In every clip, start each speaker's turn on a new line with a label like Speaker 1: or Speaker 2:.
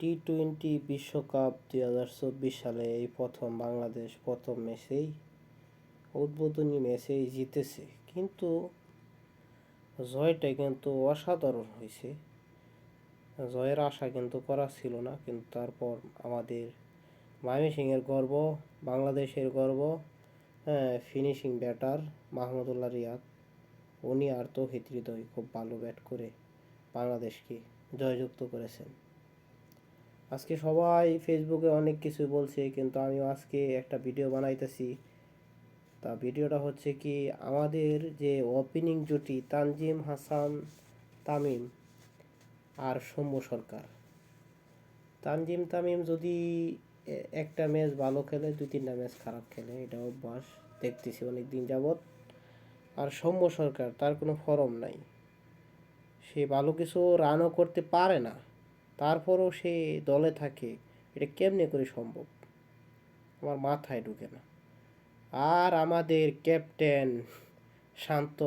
Speaker 1: টি-20 বিশ্বকাপ 2024 সালে এই প্রথম বাংলাদেশ প্রথম উদ্বোধনী ম্যাচেই জিতেছে, কিন্তু জয়টা কিন্তু অসাধারণ হয়েছে। জয়ের আশা কিন্তু করা ছিল না, কিন্তু তারপর আমাদের ময়মনসিংহের গর্ব, বাংলাদেশের গর্ব, ফিনিশিং ব্যাটার মাহমুদুল্লাহ রিয়াদ, উনি আর তৌহিদ হৃদয় খুব ভালো ব্যাট করে বাংলাদেশকে জয়যুক্ত করেছেন। আজকে সবাই ফেসবুকে অনেক কিছু বলছে, কিন্তু আমিও আজকে একটা ভিডিও বানাইতেছি। তা ভিডিওটা হচ্ছে কি, আমাদের যে ওপেনিং জুটি তানজিম হাসান, তামিম আর সৌম্য সরকার। তামিম যদি একটা ম্যাচ ভালো খেলে, 2-3টা ম্যাচ খারাপ খেলে, এটা অভ্যাস দেখতেছি অনেক দিন যাবৎ। আর সৌম্য সরকার, তার কোনো ফর্ম নাই, সে ভালো কিছু রানও করতে পারে না, তারপরও সে দলে থাকে। এটা কেমনে করে সম্ভব, আমার মাথায় ঢুকে না। আর আমাদের ক্যাপ্টেন শান্ত,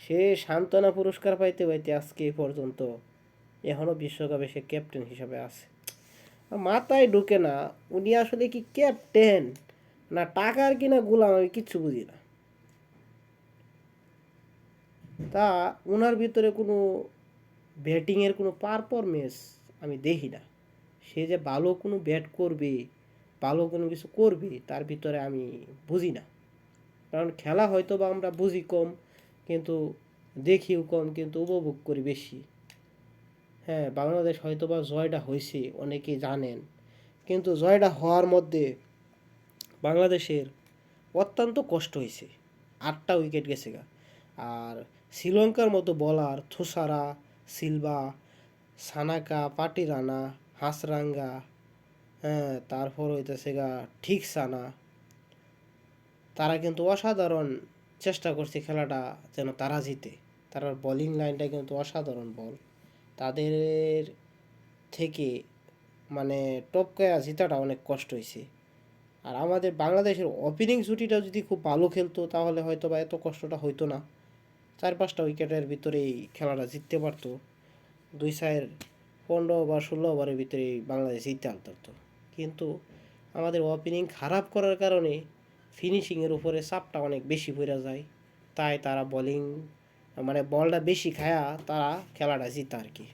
Speaker 1: সে সান্ত্বনা পুরস্কার পাইতে পাইতে আজকে পর্যন্ত এখনও বিশ্বকাপে সে ক্যাপ্টেন হিসাবে আছে। মাথায় ঢুকে না, উনি আসলে কি ক্যাপ্টেন না টাকার কিনা গোলাম, আমি কিচ্ছু বুঝি না। তা ওনার ভিতরে কোনো ব্যাটিংয়ের কোনো পারফরমেন্স আমি দেখি না। সে যে ভালো কোনো ব্যাট করবে, ভালো কোনো কিছু করবে, তার ভিতরে আমি বুঝি না। কারণ খেলা হয়তো বা আমরা বুঝি কম, কিন্তু দেখিও কম, কিন্তু উপভোগ করি বেশি। হ্যাঁ, বাংলাদেশ হয়তো বা জয়টা হয়েছে, অনেকেই জানেন, কিন্তু জয়টা হওয়ার মধ্যে বাংলাদেশের অত্যন্ত কষ্ট হয়েছে। 8টা উইকেট গেছে গা। আর শ্রীলঙ্কার মতো বলার থুসারা, সিলভা, সানাকা, পাটিরানা, হাসরাঙ্গা, হ্যাঁ, তারপর হইতেছে গা ঠিক সানা, তারা কিন্তু অসাধারণ চেষ্টা করছে খেলাটা যেন তারা জিতে। তার বোলিং লাইনটা কিন্তু অসাধারণ বল, তাদের থেকে মানে টপকায়া জিতাটা অনেক কষ্ট হয়েছে। আর আমাদের বাংলাদেশের ওপেনিং জুটিটা যদি খুব ভালো খেলতো, তাহলে হয়তো বা এত কষ্টটা হইতো না। 4-5টা উইকেটের ভিতরেই খেলাটা জিততে পারতো। 2-4 15 ওভার 16 ওভারের ভিতরেই বাংলাদেশ জিততে পারতো। কিন্তু আমাদের ওপেনিং খারাপ করার কারণে ফিনিশিংয়ের উপরে চাপটা অনেক বেশি পড়ে যায়। তাই তারা বোলিং বলটা বেশি খায়া তারা খেলাটা জিতে আর কি।